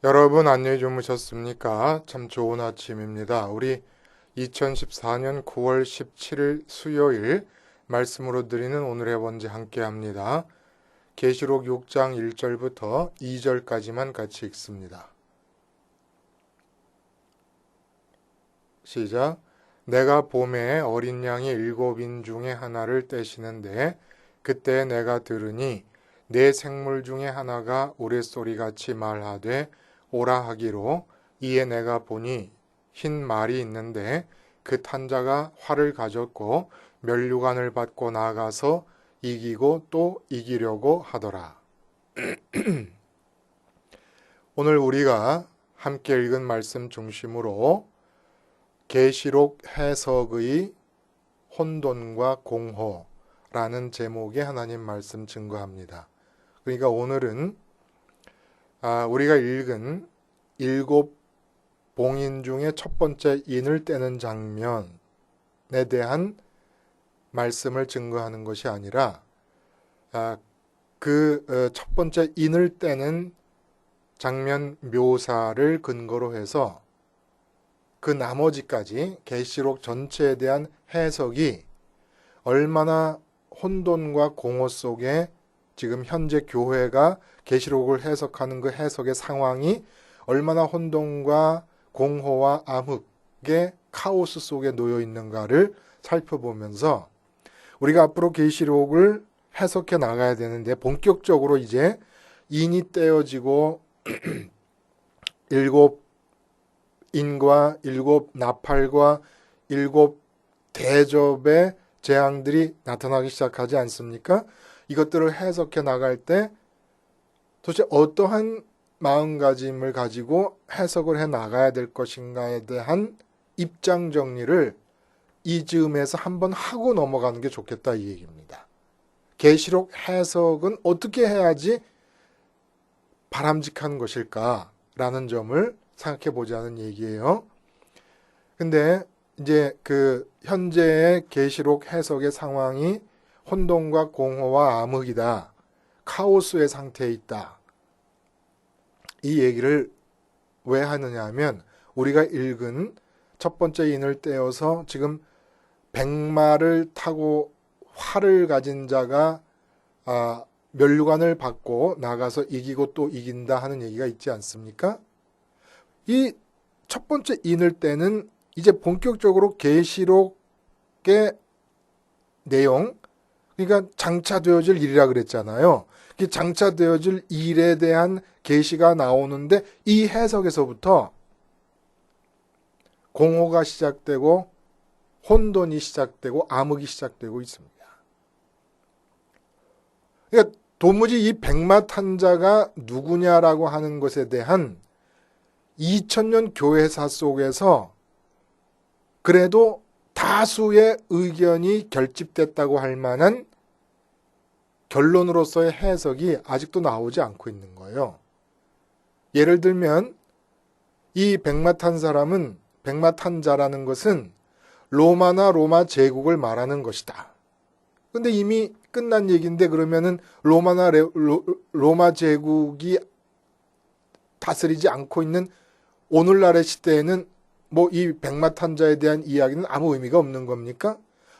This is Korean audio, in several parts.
여러분 안녕히 주무셨습니까? 참 좋은 아침입니다. 우리 2014년 9월 17일 수요일 말씀으로 드리는 오늘의 번제 함께 합니다. 계시록 6장 1절부터 2절까지만 같이 읽습니다. 시작. 내가 봄에 어린 양이 7인 중에 하나를 떼시는데 그때 내가 들으니 네 생물 중에 하나가 우레소리같이 말하되 오라 하기로, 이에 내가 보니 흰 말이 있는데 그 탄자가 활을 가졌고 면류관을 받고 나아가서 이기고 또 이기려고 하더라. 오늘 우리가 함께 읽은 말씀 중심으로 계시록 해석의 혼돈과 공허라는 제목의 하나님 말씀 증거합니다. 그러니까 오늘은 우리가 읽은 7 봉인 중에 첫 번째 인을 떼는 장면에 대한 말씀을 증거하는 것이 아니라 그 첫 번째 인을 떼는 장면 묘사를 근거로 해서 그 나머지까지 계시록 전체에 대한 해석이 얼마나 혼돈과 공허 속에 지금 현재 교회가 계시록을 해석하는 그 해석의 상황이 얼마나 혼돈과 공허와 암흑의 카오스 속에 놓여 있는가를 살펴보면서 우리가 앞으로 계시록을 해석해 나가야 되는데, 본격적으로 이제 인이 떼어지고 7 인과 7 나팔과 7 대접의 재앙들이 나타나기 시작하지 않습니까? 이것들을 해석해 나갈 때 도대체 어떠한 마음가짐을 가지고 해석을 해 나가야 될 것인가에 대한 입장 정리를 이 즈음에서 한번 하고 넘어가는 게 좋겠다, 이 얘기입니다. 계시록 해석은 어떻게 해야지 바람직한 것일까라는 점을 생각해 보자는 얘기예요. 근데 이제 그 현재의 계시록 해석의 상황이 혼돈과 공허와 암흑이다, 카오스의 상태에 있다, 이 얘기를 왜 하느냐 하면, 우리가 읽은 첫 번째 인을 떼어서 지금 백마를 타고 활을 가진 자가 면류관을 받고 나가서 이기고 또 이긴다 하는 얘기가 있지 않습니까? 이 첫 번째 인을 떼는 이제 본격적으로 계시록의 내용, 그러니까 장차되어질 일이라 그랬잖아요. 장차되어질 일에 대한 계시가 나오는데 이 해석에서부터 공허가 시작되고 혼돈이 시작되고 암흑이 시작되고 있습니다. 그러니까 도무지 이 백마 탄 자가 누구냐라고 하는 것에 대한 2000년 교회사 속에서 그래도 다수의 의견이 결집됐다고 할 만한 결론으로서의 해석이 아직도 나오지 않고 있는 거예요. 예를 들면 이 백마 탄 사람은, 백마 탄 자라는 것은 로마나 로마 제국을 말하는 것이다. 근데 이미 끝난 얘기인데, 그러면은 로마나 로마 제국이 다스리지 않고 있는 오늘날의 시대에는 뭐 이 백마 탄 자에 대한 이야기는 아무 의미가 없는 겁니까?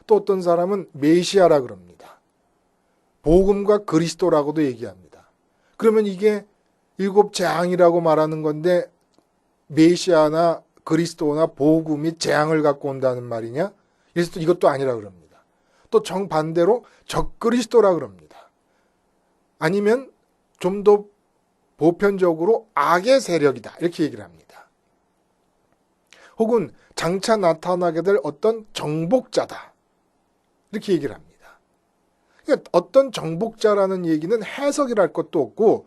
또 어떤 사람은 메시아라 그럽니다. 복음과 그리스도라고도 얘기합니다. 그러면 이게 7 재앙이라고 말하는 건데 메시아나 그리스도나 복음이 재앙을 갖고 온다는 말이냐? 그래서 이것도 아니라 그럽니다. 또 정반대로 적그리스도라 그럽니다. 아니면 좀 더 보편적으로 악의 세력이다, 이렇게 얘기를 합니다. 혹은 장차 나타나게 될 어떤 정복자다, 이렇게 얘기를 합니다. 그러니까 어떤 정복자라는 얘기는 해석이랄 것도 없고,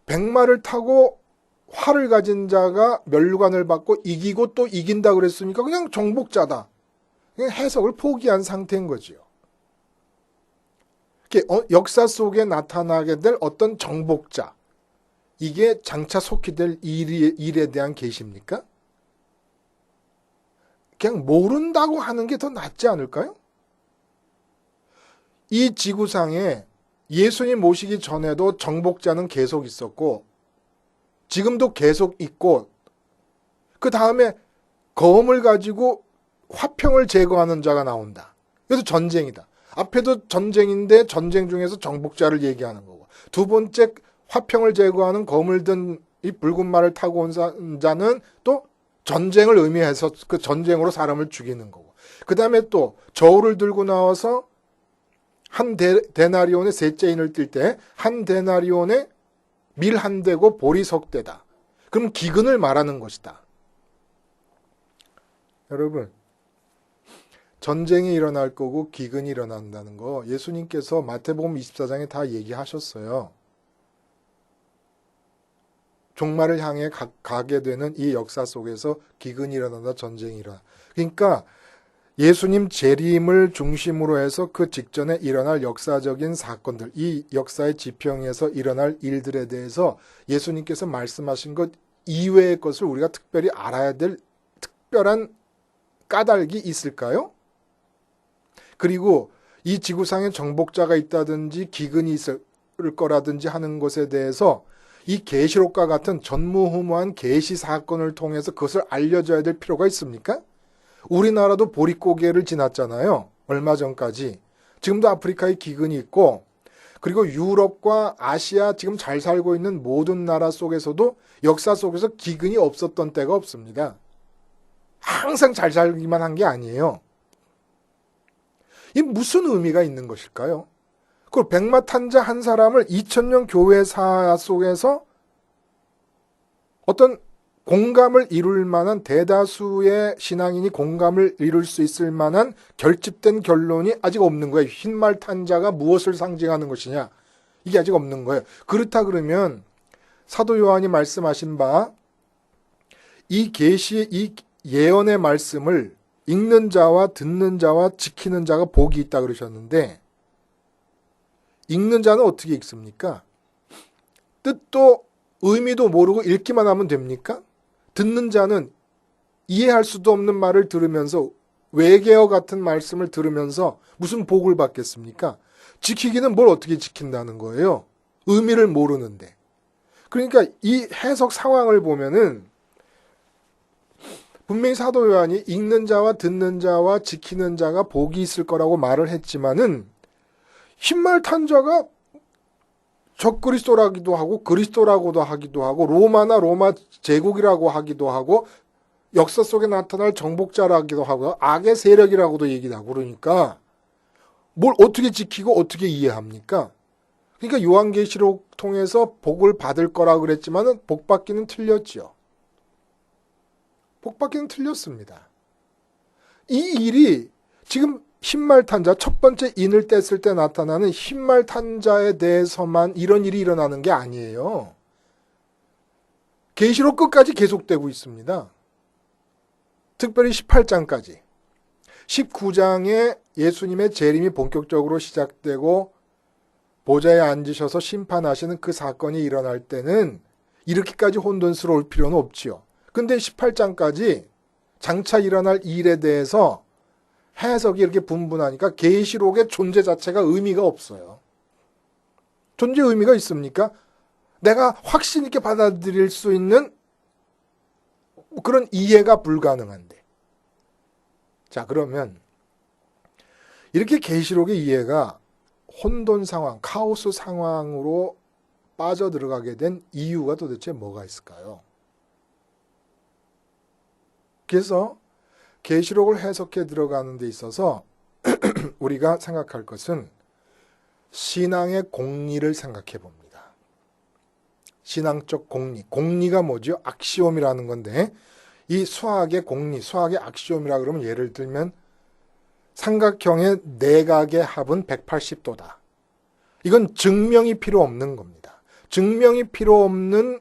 백마를 타고 활을 가진 자가 면류관을 받고 이기고 또 이긴다 그랬으니까 그냥 정복자다, 그냥 해석을 포기한 상태인 거지요. 역사 속에 나타나게 될 어떤 정복자, 이게 장차 속히 될 일에 대한 계시입니까? 그냥 모른다고 하는 게 더 낫지 않을까요? 이 지구상에 예수님 모시기 전에도 정복자는 계속 있었고, 지금도 계속 있고 그 다음에 검을 가지고 화평을 제거하는 자가 나온다. 그래서 전쟁이다. 앞에도 전쟁인데 전쟁 중에서 정복자를 얘기하는 거고 두 번째 화평을 제거하는 검을 든 이 붉은 말을 타고 온 자는 또 전쟁을 의미해서 그 전쟁으로 사람을 죽이는 거고 그 다음에 또 저울을 들고 나와서 한 데나리온의 셋째 인을 뜰 때 한 데나리온에 밀 한 대고 보리 석 대다. 그럼 기근을 말하는 것이다. 여러분 전쟁이 일어날 거고 기근이 일어난다는 거 예수님께서 마태복음 24장에 다 얘기하셨어요. 종말을 향해 가게 되는 이 역사 속에서 기근이 일어난다, 전쟁이 일어나. 그러니까 예수님 재림을 중심으로 해서 그 직전에 일어날 역사적인 사건들, 이 역사의 지평에서 일어날 일들에 대해서 예수님께서 말씀하신 것 이외의 것을 우리가 특별히 알아야 될 특별한 까닭이 있을까요? 그리고 이 지구상에 정복자가 있다든지 기근이 있을 거라든지 하는 것에 대해서 이 계시록과 같은 전무후무한 계시 사건을 통해서 그것을 알려줘야 될 필요가 있습니까? 우리나라도 보릿고개를 지났잖아요. 얼마 전까지. 지금도 아프리카에 기근이 있고 그리고 유럽과 아시아 지금 잘 살고 있는 모든 나라 속에서도 역사 속에서 기근이 없었던 때가 없습니다. 항상 잘 살기만 한 게 아니에요. 이 무슨 의미가 있는 것일까요? 그 백마탄자 한 사람을 2000년 교회사 속에서 어떤 공감을 이룰 만한 대다수의 신앙인이 공감을 이룰 수 있을 만한 결집된 결론이 아직 없는 거예요. 흰말 탄자가 무엇을 상징하는 것이냐. 이게 아직 없는 거예요. 그렇다 그러면 사도 요한이 말씀하신 바 이 계시, 이 예언의 말씀을 읽는 자와 듣는 자와 지키는 자가 복이 있다 그러셨는데 읽는 자는 어떻게 읽습니까? 뜻도 의미도 모르고 읽기만 하면 됩니까? 듣는 자는 이해할 수도 없는 말을 들으면서 외계어 같은 말씀을 들으면서 무슨 복을 받겠습니까? 지키기는 뭘 어떻게 지킨다는 거예요? 의미를 모르는데. 그러니까 이 해석 상황을 보면은 분명히 사도 요한이 읽는 자와 듣는 자와 지키는 자가 복이 있을 거라고 말을 했지만은 흰말 탄자가 적그리스도라기도 하고 그리스도라고도 하기도 하고 로마나 로마 제국이라고 하기도 하고 역사 속에 나타날 정복자라기도 하고 악의 세력이라고도 얘기도 하고 그러니까 뭘 어떻게 지키고 어떻게 이해합니까? 그러니까 요한계시록 통해서 복을 받을 거라 그랬지만은 복받기는 틀렸지요. 복받기는 틀렸습니다. 이 일이 지금 흰말 탄자, 첫 번째 인을 뗐을 때 나타나는 흰말 탄자에 대해서만 이런 일이 일어나는 게 아니에요. 계시록 끝까지 계속되고 있습니다. 특별히 18장까지. 19장에 예수님의 재림이 본격적으로 시작되고 보좌에 앉으셔서 심판하시는 그 사건이 일어날 때는 이렇게까지 혼돈스러울 필요는 없지요. 근데 18장까지 장차 일어날 일에 대해서 해석이 이렇게 분분하니까 계시록의 존재 자체가 의미가 없어요. 존재 의미가 있습니까? 내가 확신 있게 받아들일 수 있는 그런 이해가 불가능한데. 자, 그러면 이렇게 계시록의 이해가 혼돈 상황, 카오스 상황으로 빠져들어가게 된 이유가 도대체 뭐가 있을까요? 그래서 계시록을 해석해 들어가는 데 있어서 우리가 생각할 것은 신앙의 공리를 생각해 봅니다. 신앙적 공리. 공리가 뭐죠? 악시옴이라는 건데 이 수학의 공리, 수학의 악시옴이라 그러면 예를 들면 삼각형의 내각의 합은 180도다. 이건 증명이 필요 없는 겁니다. 증명이 필요 없는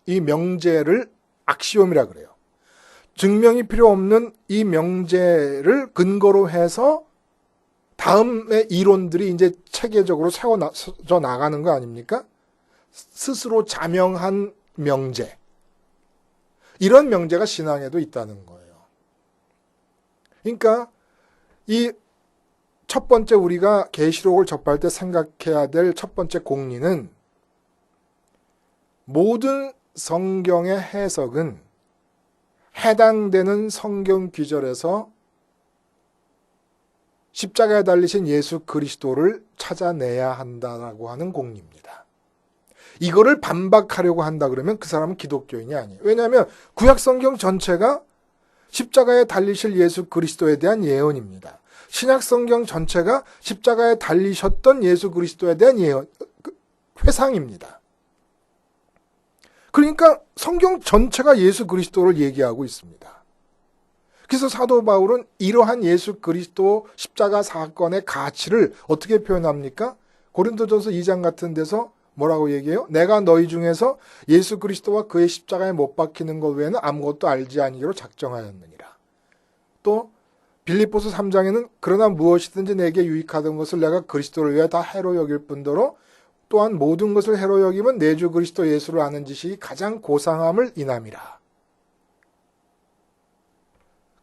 이 명제를 악시옴이라 그래요. 증명이 필요 없는 이 명제를 근거로 해서 다음의 이론들이 이제 체계적으로 세워져 나가는 거 아닙니까? 스스로 자명한 명제. 이런 명제가 신앙에도 있다는 거예요. 그러니까 이 첫 번째 우리가 계시록을 접할 때 생각해야 될 첫 번째 공리는 모든 성경의 해석은 해당되는 성경 구절에서 십자가에 달리신 예수 그리스도를 찾아내야 한다라고 하는 공리입니다. 이거를 반박하려고 한다 그러면 그 사람은 기독교인이 아니에요. 왜냐하면 구약 성경 전체가 십자가에 달리실 예수 그리스도에 대한 예언입니다. 신약 성경 전체가 십자가에 달리셨던 예수 그리스도에 대한 예언, 회상입니다. 그러니까 성경 전체가 예수 그리스도를 얘기하고 있습니다. 그래서 사도 바울은 이러한 예수 그리스도 십자가 사건의 가치를 어떻게 표현합니까? 고린도전서 2장 같은 데서 뭐라고 얘기해요? 내가 너희 중에서 예수 그리스도와 그의 십자가에 못 박히는 것 외에는 아무것도 알지 아니기로 작정하였느니라. 또 빌립보서 3장에는 그러나 무엇이든지 내게 유익하던 것을 내가 그리스도를 위해 다 해로 여길 뿐더러 또한 모든 것을 해로 여기면 내 주 그리스도 예수를 아는 지식이 가장 고상함을 인함이라.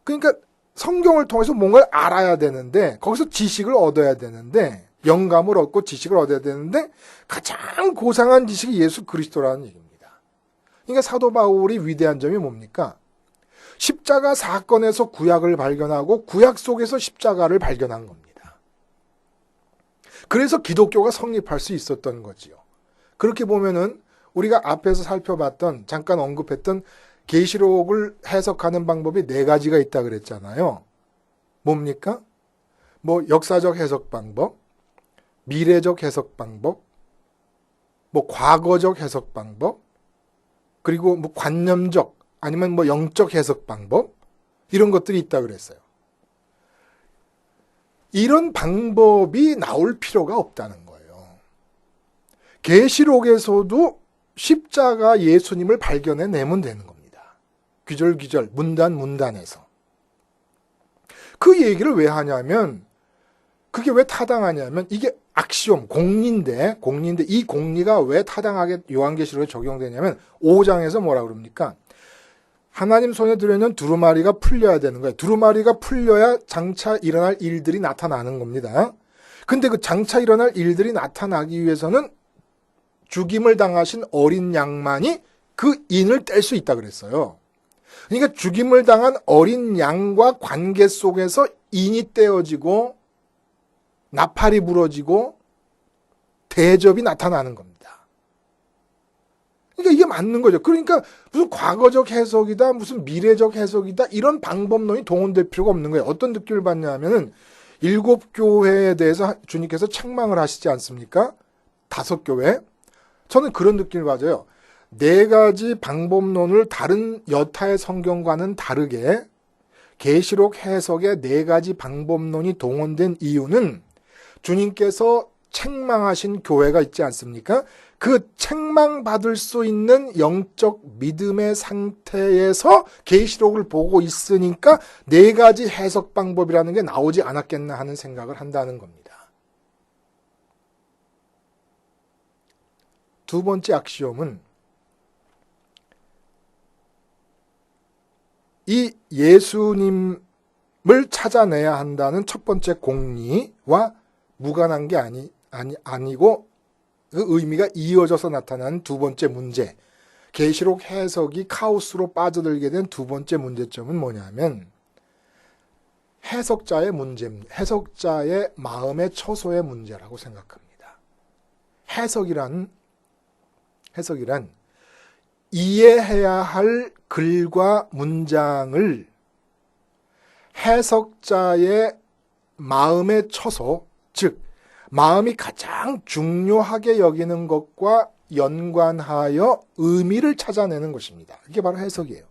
그러니까 성경을 통해서 뭔가를 알아야 되는데 거기서 지식을 얻어야 되는데 영감을 얻고 지식을 얻어야 되는데 가장 고상한 지식이 예수 그리스도라는 얘기입니다. 그러니까 사도 바울이 위대한 점이 뭡니까? 십자가 사건에서 구약을 발견하고 구약 속에서 십자가를 발견한 겁니다. 그래서 기독교가 성립할 수 있었던 거지요. 그렇게 보면은 우리가 앞에서 살펴봤던 잠깐 언급했던 계시록을 해석하는 방법이 4가지가 있다 그랬잖아요. 뭡니까? 뭐 역사적 해석 방법, 미래적 해석 방법, 뭐 과거적 해석 방법, 그리고 뭐 관념적 아니면 뭐 영적 해석 방법 이런 것들이 있다 그랬어요. 이런 방법이 나올 필요가 없다는 거예요. 계시록에서도 십자가 예수님을 발견해 내면 되는 겁니다. 귀절귀절, 문단문단에서. 그 얘기를 왜 하냐면 그게 왜 타당하냐면 이게 악시옴, 공리인데 이 공리가 왜 타당하게 요한계시록에 적용되냐면 5장에서 뭐라 그럽니까? 하나님 손에 들어있는 두루마리가 풀려야 되는 거예요. 두루마리가 풀려야 장차 일어날 일들이 나타나는 겁니다. 근데 그 장차 일어날 일들이 나타나기 위해서는 죽임을 당하신 어린 양만이 그 인을 뗄 수 있다 그랬어요. 그러니까 죽임을 당한 어린 양과 관계 속에서 인이 떼어지고 나팔이 부러지고 대접이 나타나는 겁니다. 그러니까 이게 맞는 거죠. 그러니까 무슨 과거적 해석이다, 무슨 미래적 해석이다 이런 방법론이 동원될 필요가 없는 거예요. 어떤 느낌을 받냐면은 7교회에 대해서 주님께서 책망을 하시지 않습니까? 5교회. 저는 그런 느낌을 받아요. 4가지 방법론을 다른 여타의 성경과는 다르게 계시록 해석의 4가지 방법론이 동원된 이유는 주님께서 책망하신 교회가 있지 않습니까? 그 책망받을 수 있는 영적 믿음의 상태에서 계시록을 보고 있으니까 4가지 해석 방법이라는 게 나오지 않았겠나 하는 생각을 한다는 겁니다. 두 번째 악시옴은 이 예수님을 찾아내야 한다는 첫 번째 공리와 무관한 게 아니고 그 의미가 이어져서 나타나는 두 번째 문제, 계시록 해석이 카오스로 빠져들게 된 두 번째 문제점은 뭐냐면 해석자의 마음의 처소의 문제라고 생각합니다. 해석이란 이해해야 할 글과 문장을 해석자의 마음의 처소, 즉 마음이 가장 중요하게 여기는 것과 연관하여 의미를 찾아내는 것입니다. 이게 바로 해석이에요.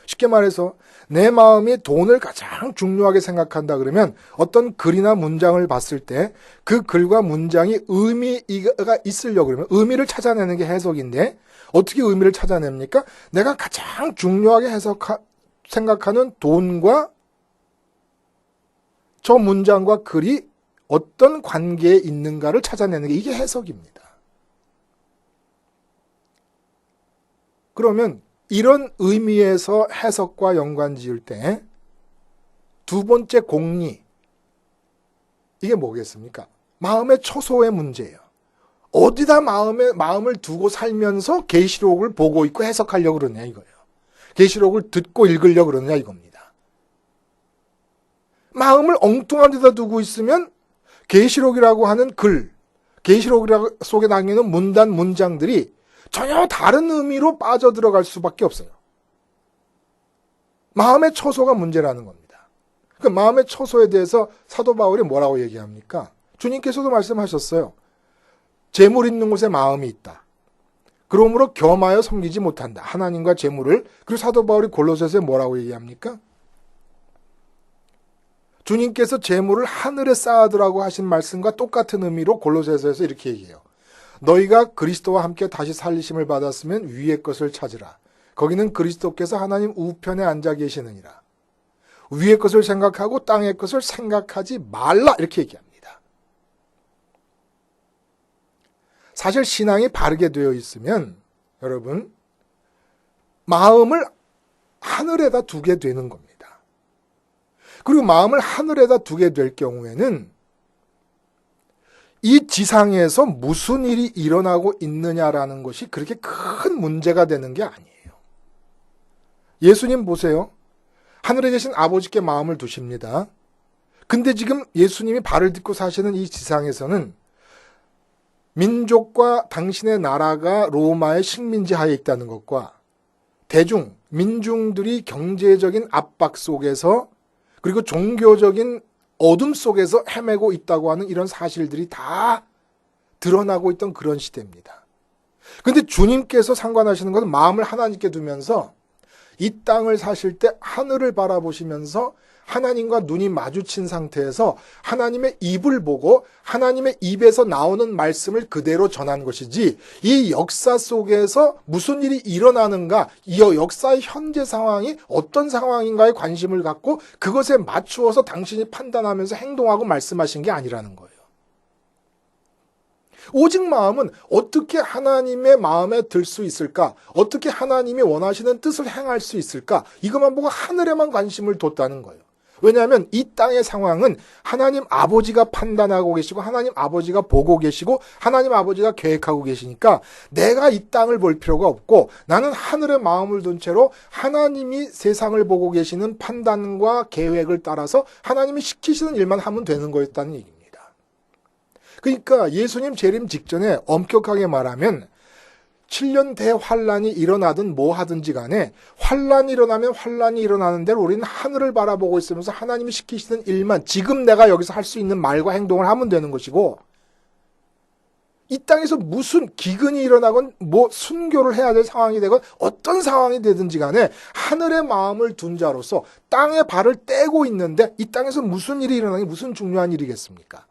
쉽게 말해서 내 마음이 돈을 가장 중요하게 생각한다 그러면 어떤 글이나 문장을 봤을 때 그 글과 문장이 의미가 있으려고 그러면 의미를 찾아내는 게 해석인데 어떻게 의미를 찾아냅니까? 내가 가장 중요하게 생각하는 돈과 저 문장과 글이 어떤 관계에 있는가를 찾아내는 게 이게 해석입니다. 그러면 이런 의미에서 해석과 연관 지을 때 두 번째 공리, 이게 뭐겠습니까? 마음의 처소의 문제예요. 어디다 마음을 두고 살면서 계시록을 보고 있고 해석하려고 그러냐 이거예요. 계시록을 듣고 읽으려고 그러냐 이겁니다. 마음을 엉뚱한 데다 두고 있으면 계시록이라고 하는 글, 계시록 속에 담기는 문단 문장들이 전혀 다른 의미로 빠져들어갈 수밖에 없어요. 마음의 처소가 문제라는 겁니다. 그 마음의 처소에 대해서 사도 바울이 뭐라고 얘기합니까? 주님께서도 말씀하셨어요. 재물 있는 곳에 마음이 있다. 그러므로 겸하여 섬기지 못한다. 하나님과 재물을. 그리고 사도 바울이 골로새서에 뭐라고 얘기합니까? 주님께서 재물을 하늘에 쌓아두라고 하신 말씀과 똑같은 의미로 골로새서에서 이렇게 얘기해요. 너희가 그리스도와 함께 다시 살리심을 받았으면 위의 것을 찾으라. 거기는 그리스도께서 하나님 우편에 앉아 계시느니라. 위의 것을 생각하고 땅의 것을 생각하지 말라. 이렇게 얘기합니다. 사실 신앙이 바르게 되어 있으면 여러분 마음을 하늘에다 두게 되는 겁니다. 그리고 마음을 하늘에다 두게 될 경우에는 이 지상에서 무슨 일이 일어나고 있느냐라는 것이 그렇게 큰 문제가 되는 게 아니에요. 예수님 보세요. 하늘에 계신 아버지께 마음을 두십니다. 근데 지금 예수님이 발을 딛고 사시는 이 지상에서는 민족과 당신의 나라가 로마의 식민지 하에 있다는 것과 민중들이 경제적인 압박 속에서 그리고 종교적인 어둠 속에서 헤매고 있다고 하는 이런 사실들이 다 드러나고 있던 그런 시대입니다. 그런데 주님께서 상관하시는 것은 마음을 하나님께 두면서 이 땅을 사실 때 하늘을 바라보시면서 하나님과 눈이 마주친 상태에서 하나님의 입을 보고 하나님의 입에서 나오는 말씀을 그대로 전한 것이지 이 역사 속에서 무슨 일이 일어나는가, 이 역사의 현재 상황이 어떤 상황인가에 관심을 갖고 그것에 맞추어서 당신이 판단하면서 행동하고 말씀하신 게 아니라는 거예요. 오직 마음은 어떻게 하나님의 마음에 들 수 있을까? 어떻게 하나님이 원하시는 뜻을 행할 수 있을까? 이것만 보고 하늘에만 관심을 뒀다는 거예요. 왜냐하면 이 땅의 상황은 하나님 아버지가 판단하고 계시고 하나님 아버지가 보고 계시고 하나님 아버지가 계획하고 계시니까 내가 이 땅을 볼 필요가 없고 나는 하늘에 마음을 둔 채로 하나님이 세상을 보고 계시는 판단과 계획을 따라서 하나님이 시키시는 일만 하면 되는 거였다는 얘기입니다. 그러니까 예수님 재림 직전에 엄격하게 말하면 7년 대환란이 일어나든 뭐 하든지 간에 환란이 일어나면 환란이 일어나는 대로 우리는 하늘을 바라보고 있으면서 하나님이 시키시는 일만 지금 내가 여기서 할 수 있는 말과 행동을 하면 되는 것이고 이 땅에서 무슨 기근이 일어나건 뭐 순교를 해야 될 상황이 되건 어떤 상황이 되든지 간에 하늘의 마음을 둔 자로서 땅에 발을 떼고 있는데 이 땅에서 무슨 일이 일어나는 게 무슨 중요한 일이겠습니까?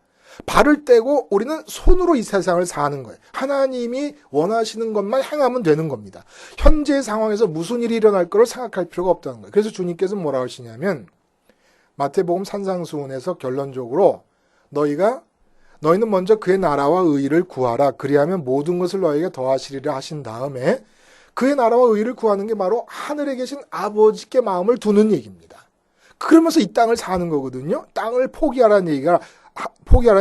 발을 떼고 우리는 손으로 이 세상을 사는 거예요. 하나님이 원하시는 것만 행하면 되는 겁니다. 현재 상황에서 무슨 일이 일어날 거를 생각할 필요가 없다는 거예요. 그래서 주님께서 뭐라고 하시냐면 마태복음 산상수훈에서 결론적으로 너희는 먼저 그의 나라와 의의를 구하라. 그리하면 모든 것을 너희에게 더하시리라 하신 다음에 그의 나라와 의의를 구하는 게 바로 하늘에 계신 아버지께 마음을 두는 얘기입니다. 그러면서 이 땅을 사는 거거든요. 땅을 포기하라는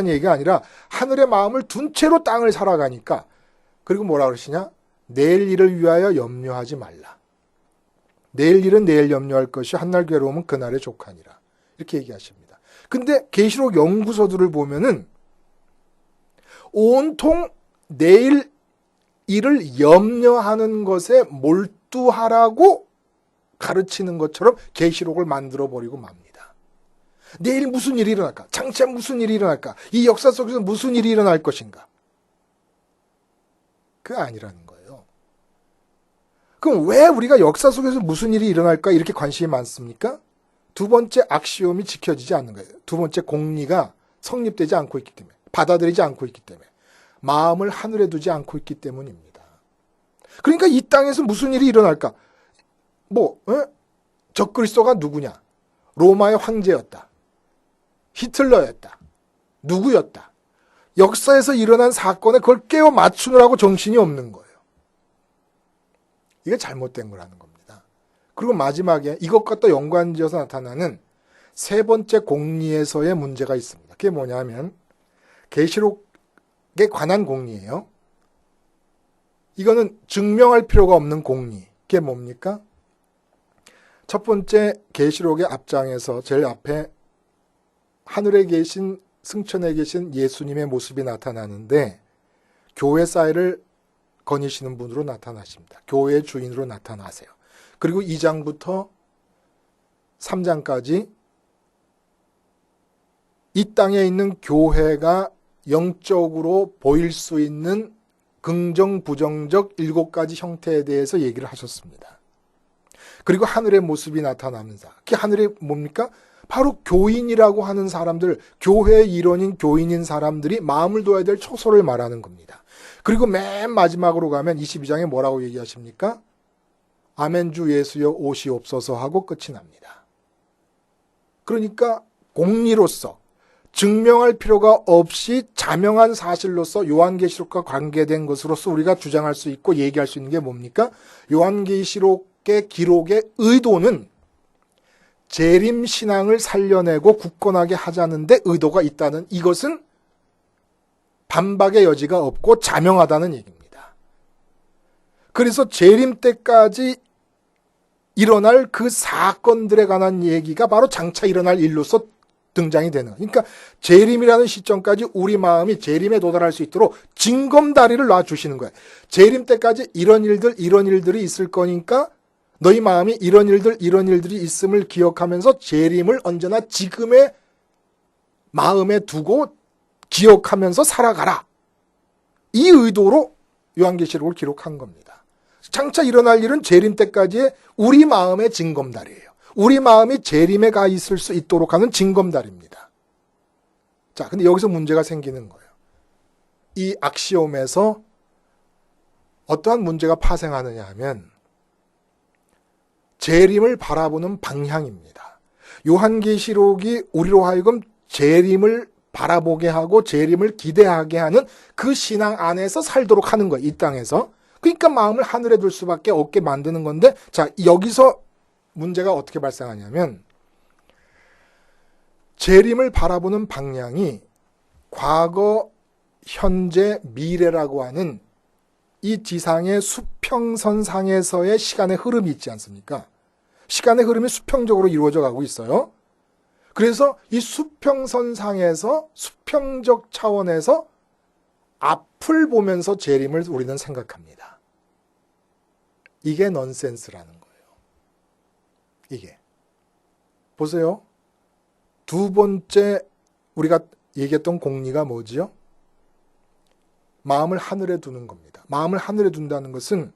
얘기가 아니라 하늘의 마음을 둔 채로 땅을 살아가니까 그리고 뭐라 그러시냐? 내일 일을 위하여 염려하지 말라. 내일 일은 내일 염려할 것이 한날 괴로움은 그날의 족하니라. 이렇게 얘기하십니다. 근데 계시록 연구서들을 보면은 온통 내일 일을 염려하는 것에 몰두하라고 가르치는 것처럼 계시록을 만들어 버리고 맙니다. 내일 무슨 일이 일어날까? 장차 무슨 일이 일어날까? 이 역사 속에서 무슨 일이 일어날 것인가? 그게 아니라는 거예요. 그럼 왜 우리가 역사 속에서 무슨 일이 일어날까 이렇게 관심이 많습니까? 두 번째 악시옴이 지켜지지 않는 거예요. 두 번째 공리가 성립되지 않고 있기 때문에, 받아들이지 않고 있기 때문에, 마음을 하늘에 두지 않고 있기 때문입니다. 그러니까 이 땅에서 무슨 일이 일어날까? 적그리스도가 누구냐? 로마의 황제였다. 히틀러였다. 누구였다. 역사에서 일어난 사건에 그걸 깨워 맞추느라고 정신이 없는 거예요. 이게 잘못된 거라는 겁니다. 그리고 마지막에 이것과 또 연관지어서 나타나는 세 번째 공리에서의 문제가 있습니다. 그게 뭐냐면 계시록 관한 공리예요. 이거는 증명할 필요가 없는 공리. 그게 뭡니까? 첫 번째 계시록의 앞장에서 제일 앞에 하늘에 계신 승천에 계신 예수님의 모습이 나타나는데 교회 사이를 거니시는 분으로 나타나십니다. 교회의 주인으로 나타나세요. 그리고 2장부터 3장까지 이 땅에 있는 교회가 영적으로 보일 수 있는 긍정, 부정적 7가지 형태에 대해서 얘기를 하셨습니다. 그리고 하늘의 모습이 나타나면서 그 하늘이 뭡니까? 바로 교인이라고 하는 사람들, 교회의 일원인 교인인 사람들이 마음을 둬야 될 초소를 말하는 겁니다. 그리고 맨 마지막으로 가면 22장에 뭐라고 얘기하십니까? 아멘 주 예수여 오시옵소서 하고 끝이 납니다. 그러니까 공리로서 증명할 필요가 없이 자명한 사실로서 요한계시록과 관계된 것으로서 우리가 주장할 수 있고 얘기할 수 있는 게 뭡니까? 요한계시록의 기록의 의도는 재림신앙을 살려내고 굳건하게 하자는데 의도가 있다는 이것은 반박의 여지가 없고 자명하다는 얘기입니다. 그래서 재림 때까지 일어날 그 사건들에 관한 얘기가 바로 장차 일어날 일로서 등장이 되는 거예요. 그러니까 재림이라는 시점까지 우리 마음이 재림에 도달할 수 있도록 징검다리를 놔주시는 거예요. 재림 때까지 이런 일들이 있을 거니까 너희 마음이 이런 일들이 있음을 기억하면서 재림을 언제나 지금의 마음에 두고 기억하면서 살아가라. 이 의도로 요한계시록을 기록한 겁니다. 장차 일어날 일은 재림 때까지의 우리 마음의 징검다리예요. 우리 마음이 재림에 가 있을 수 있도록 하는 징검다리입니다. 자, 근데 여기서 문제가 생기는 거예요. 이 악시옴에서 어떠한 문제가 파생하느냐 하면 재림을 바라보는 방향입니다. 요한계시록이 우리로 하여금 재림을 바라보게 하고 재림을 기대하게 하는 그 신앙 안에서 살도록 하는 거예요. 이 땅에서. 그러니까 마음을 하늘에 둘 수밖에 없게 만드는 건데, 자, 여기서 문제가 어떻게 발생하냐면 재림을 바라보는 방향이 과거, 현재, 미래라고 하는 이 지상의 수평선상에서의 시간의 흐름이 있지 않습니까? 시간의 흐름이 수평적으로 이루어져 가고 있어요. 그래서 이 수평선상에서 수평적 차원에서 앞을 보면서 재림을 우리는 생각합니다. 이게 넌센스라는 거예요. 이게. 보세요. 두 번째 우리가 얘기했던 공리가 뭐지요? 마음을 하늘에 두는 겁니다. 마음을 하늘에 둔다는 것은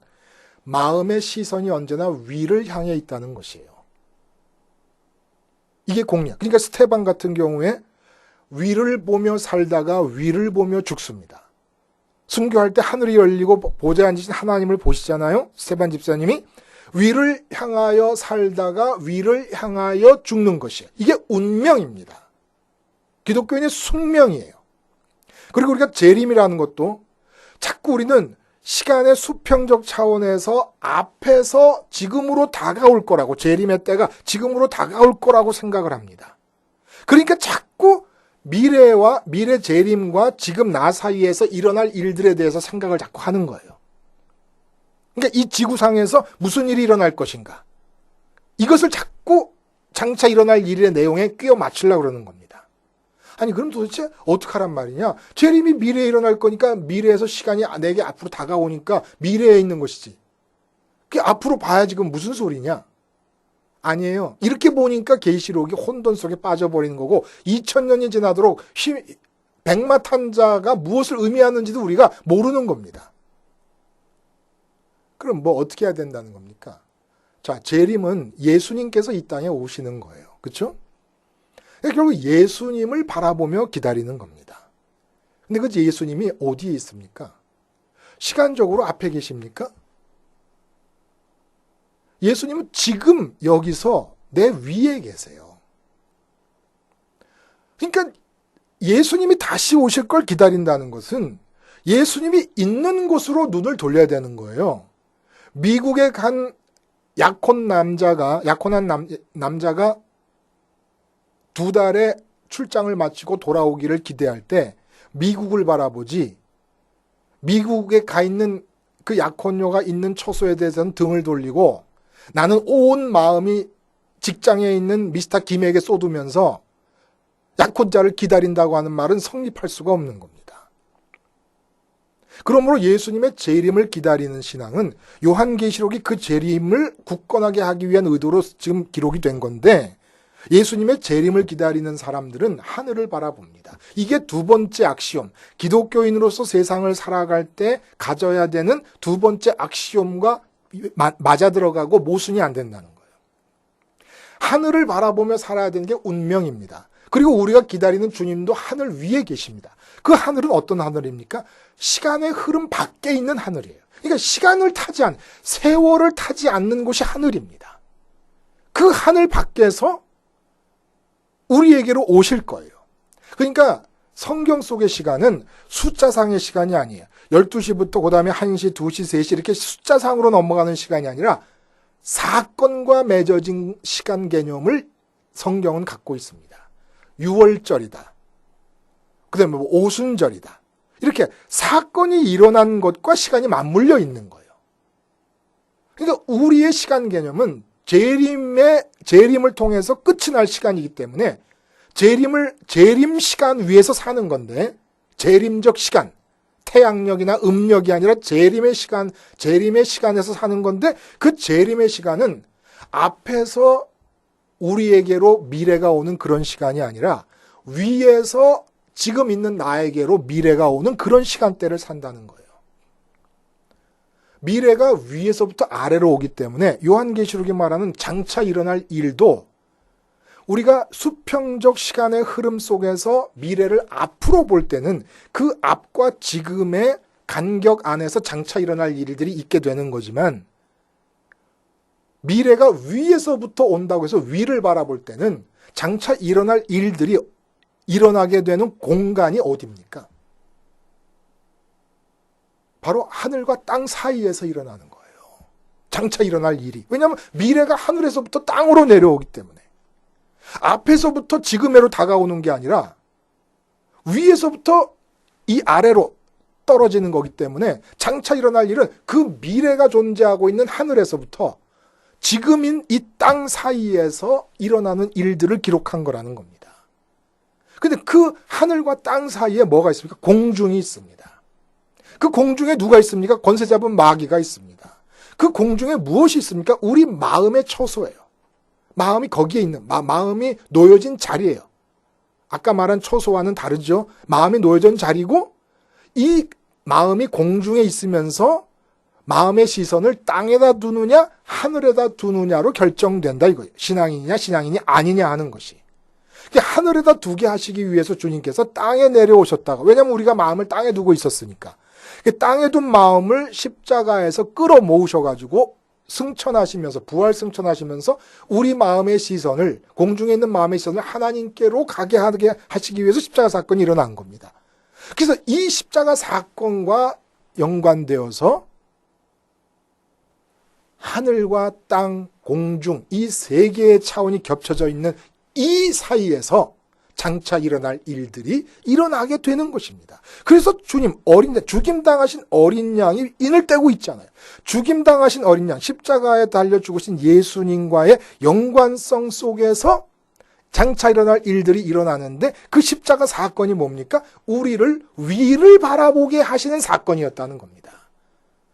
마음의 시선이 언제나 위를 향해 있다는 것이에요. 이게 공리야. 그러니까 스테반 같은 경우에 위를 보며 살다가 위를 보며 죽습니다. 순교할 때 하늘이 열리고 보좌에 앉으신 하나님을 보시잖아요. 스테반 집사님이 위를 향하여 살다가 위를 향하여 죽는 것이에요. 이게 운명입니다. 기독교인의 숙명이에요. 그리고 우리가 재림이라는 것도 자꾸 우리는 시간의 수평적 차원에서 앞에서 지금으로 다가올 거라고, 재림의 때가 지금으로 다가올 거라고 생각을 합니다. 그러니까 자꾸 미래와 미래 재림과 지금 나 사이에서 일어날 일들에 대해서 생각을 자꾸 하는 거예요. 그러니까 이 지구상에서 무슨 일이 일어날 것인가, 이것을 자꾸 장차 일어날 일의 내용에 끼워 맞추려고 그러는 겁니다. 아니 그럼 도대체 어떻게 하란 말이냐? 재림이 미래에 일어날 거니까 미래에서 시간이 내게 앞으로 다가오니까 미래에 있는 것이지. 그게 앞으로 봐야지 그건 무슨 소리냐? 아니에요. 이렇게 보니까 계시록이 혼돈 속에 빠져버리는 거고 2000년이 지나도록 백마탄자가 무엇을 의미하는지도 우리가 모르는 겁니다. 그럼 뭐 어떻게 해야 된다는 겁니까? 자, 재림은 예수님께서 이 땅에 오시는 거예요. 그렇죠? 결국 예수님을 바라보며 기다리는 겁니다. 근데 그 예수님이 어디에 있습니까? 시간적으로 앞에 계십니까? 예수님은 지금 여기서 내 위에 계세요. 그러니까 예수님이 다시 오실 걸 기다린다는 것은 예수님이 있는 곳으로 눈을 돌려야 되는 거예요. 미국에 간 약혼한 남자가 2달의 출장을 마치고 돌아오기를 기대할 때 미국을 바라보지 미국에 가 있는 그 약혼녀가 있는 처소에 대해서는 등을 돌리고 나는 온 마음이 직장에 있는 미스터 김에게 쏟으면서 약혼자를 기다린다고 하는 말은 성립할 수가 없는 겁니다. 그러므로 예수님의 재림을 기다리는 신앙은 요한계시록이 그 재림을 굳건하게 하기 위한 의도로 지금 기록이 된 건데, 예수님의 재림을 기다리는 사람들은 하늘을 바라봅니다. 이게 두 번째 악시옴, 기독교인으로서 세상을 살아갈 때 가져야 되는 두 번째 악시옴과 맞아 들어가고 모순이 안 된다는 거예요. 하늘을 바라보며 살아야 되는 게 운명입니다. 그리고 우리가 기다리는 주님도 하늘 위에 계십니다. 그 하늘은 어떤 하늘입니까? 시간의 흐름 밖에 있는 하늘이에요. 그러니까 시간을 타지 않는, 세월을 타지 않는 곳이 하늘입니다. 그 하늘 밖에서 우리에게로 오실 거예요. 그러니까 성경 속의 시간은 숫자상의 시간이 아니에요. 12시부터 그 다음에 1시, 2시, 3시 이렇게 숫자상으로 넘어가는 시간이 아니라 사건과 맺어진 시간 개념을 성경은 갖고 있습니다. 6월절이다. 그 다음에 오순절이다. 이렇게 사건이 일어난 것과 시간이 맞물려 있는 거예요. 그러니까 우리의 시간 개념은 재림을 통해서 끝이 날 시간이기 때문에 재림 시간 위에서 사는 건데, 재림적 시간, 태양력이나 음력이 아니라 재림의 시간에서 사는 건데, 그 재림의 시간은 앞에서 우리에게로 미래가 오는 그런 시간이 아니라 위에서 지금 있는 나에게로 미래가 오는 그런 시간대를 산다는 거예요. 미래가 위에서부터 아래로 오기 때문에 요한계시록이 말하는 장차 일어날 일도 우리가 수평적 시간의 흐름 속에서 미래를 앞으로 볼 때는 그 앞과 지금의 간격 안에서 장차 일어날 일들이 있게 되는 거지만, 미래가 위에서부터 온다고 해서 위를 바라볼 때는 장차 일어날 일들이 일어나게 되는 공간이 어디입니까? 바로 하늘과 땅 사이에서 일어나는 거예요. 장차 일어날 일이. 왜냐하면 미래가 하늘에서부터 땅으로 내려오기 때문에. 앞에서부터 지금으로 다가오는 게 아니라 위에서부터 이 아래로 떨어지는 거기 때문에 장차 일어날 일은 그 미래가 존재하고 있는 하늘에서부터 지금인 이 땅 사이에서 일어나는 일들을 기록한 거라는 겁니다. 근데 그 하늘과 땅 사이에 뭐가 있습니까? 공중이 있습니다. 그 공중에 누가 있습니까? 권세 잡은 마귀가 있습니다. 그 공중에 무엇이 있습니까? 우리 마음의 처소예요. 마음이 거기에 있는, 마음이 놓여진 자리예요. 아까 말한 처소와는 다르죠. 마음이 놓여진 자리고, 이 마음이 공중에 있으면서 마음의 시선을 땅에다 두느냐 하늘에다 두느냐로 결정된다 이거예요. 신앙인이냐 신앙인이 아니냐 하는 것이. 하늘에다 두게 하시기 위해서 주님께서 땅에 내려오셨다가, 왜냐하면 우리가 마음을 땅에 두고 있었으니까, 땅에 둔 마음을 십자가에서 끌어모으셔가지고 승천하시면서, 부활 승천하시면서 우리 마음의 시선을, 공중에 있는 마음의 시선을 하나님께로 가게 하게 하시기 위해서 십자가 사건이 일어난 겁니다. 그래서 이 십자가 사건과 연관되어서 하늘과 땅, 공중, 이 세 개의 차원이 겹쳐져 있는 이 사이에서 장차 일어날 일들이 일어나게 되는 것입니다. 그래서 주님, 죽임당하신 어린 양이 인을 떼고 있잖아요. 죽임당하신 어린 양, 십자가에 달려 죽으신 예수님과의 연관성 속에서 장차 일어날 일들이 일어나는데, 그 십자가 사건이 뭡니까? 우리를 위를 바라보게 하시는 사건이었다는 겁니다.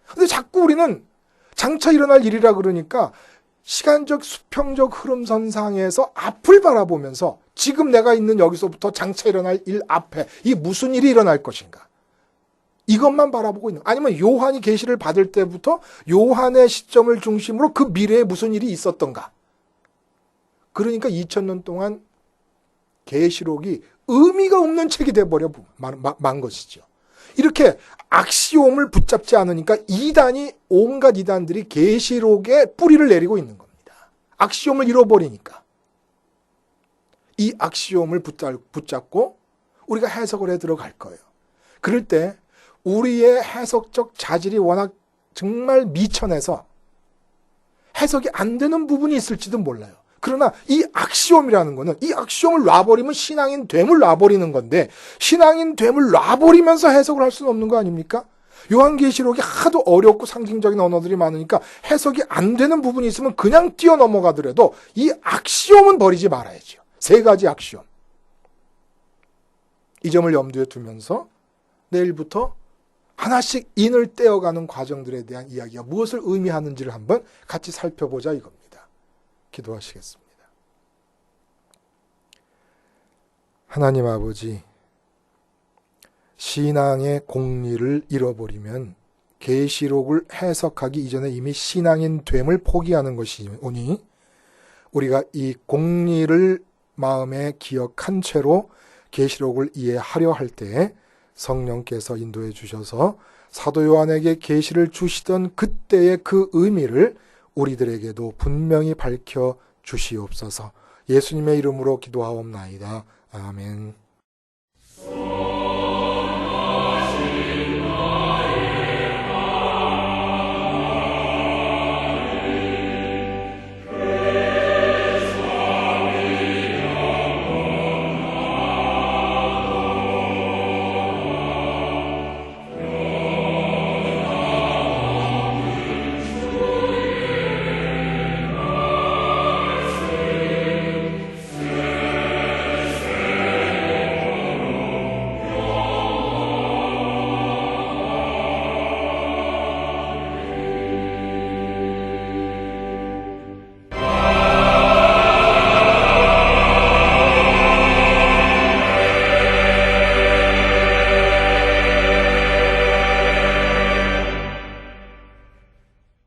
근데 자꾸 우리는 장차 일어날 일이라 그러니까 시간적 수평적 흐름선상에서 앞을 바라보면서 지금 내가 있는 여기서부터 장차 일어날 일 앞에 이 무슨 일이 일어날 것인가, 이것만 바라보고 있는, 아니면 요한이 계시를 받을 때부터 요한의 시점을 중심으로 그 미래에 무슨 일이 있었던가. 그러니까 2000년 동안 계시록이 의미가 없는 책이 돼버려 만 것이죠. 이렇게 악시옴을 붙잡지 않으니까 온갖 이단들이 계시록에 뿌리를 내리고 있는 겁니다. 악시옴을 잃어버리니까. 이 악시옴을 붙잡고 우리가 해석을 해 들어갈 거예요. 그럴 때 우리의 해석적 자질이 워낙 정말 미천해서 해석이 안 되는 부분이 있을지도 몰라요. 그러나 이 악시옴이라는 거는, 이 악시옴을 놔버리면 신앙인 됨을 놔버리는 건데, 신앙인 됨을 놔버리면서 해석을 할 수는 없는 거 아닙니까? 요한계시록이 하도 어렵고 상징적인 언어들이 많으니까 해석이 안 되는 부분이 있으면 그냥 뛰어넘어가더라도 이 악시옴은 버리지 말아야죠. 세 가지 악시옴. 이 점을 염두에 두면서 내일부터 하나씩 인을 떼어가는 과정들에 대한 이야기가 무엇을 의미하는지를 한번 같이 살펴보자 이겁니다. 기도하시겠습니다. 하나님 아버지, 신앙의 공리를 잃어버리면 계시록을 해석하기 이전에 이미 신앙인 됨을 포기하는 것이오니 우리가 이 공리를 마음에 기억한 채로 계시록을 이해하려 할 때에 성령께서 인도해 주셔서 사도 요한에게 계시를 주시던 그때의 그 의미를 우리들에게도 분명히 밝혀 주시옵소서. 예수님의 이름으로 기도하옵나이다. 아멘.